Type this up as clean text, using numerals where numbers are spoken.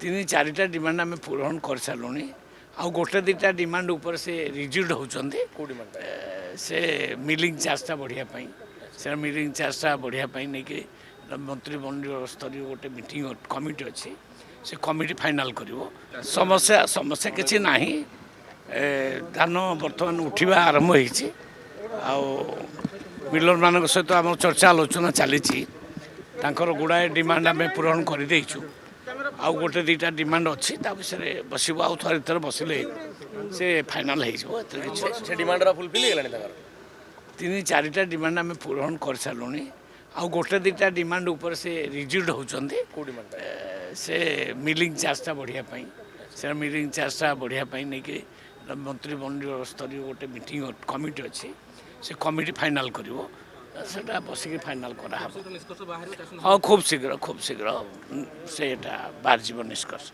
तीन चारिटा डिमांड आम पूरण कर सारूँ आउ गोटे दुटा डिमांड उपर से रिजिड होती से मिलिंग चार्जटा बढ़ापी से मिलिंग चार्जटा बढ़ापी नहीं कि मंत्रिमंडल स्तर गोटे मीटिंग कमिटी अच्छी से कमिटी फाइनाल कर समस्या समस्या किसी ना धान बर्तमान उठा आरंभ मिलर मान सहित आम चर्चा आलोचना चली गुड़ाए डिमांड आम पूरण करदेचु आउ गोटे दुटा डिमांड अच्छी विषय बसबू आउ थर थर बसिले से फाइनाल तीन चारिटा डिमांड आम पूरण कर सारूँ आउ गोटे दुटा डिमांड उपर से रिजिड होती से मिलिंग चार्जटा बढ़ापी से मिलिंग चार्जटा बढ़ापी नहीं कि मंत्रिमंडल स्तर गोटे मीटिंग कमिटी अच्छी से कमिटी फाइनाल कर सेटा बसिक फाइनाल करा हाँ खूब शीघ्र से बाहर जीव निष्कर्ष।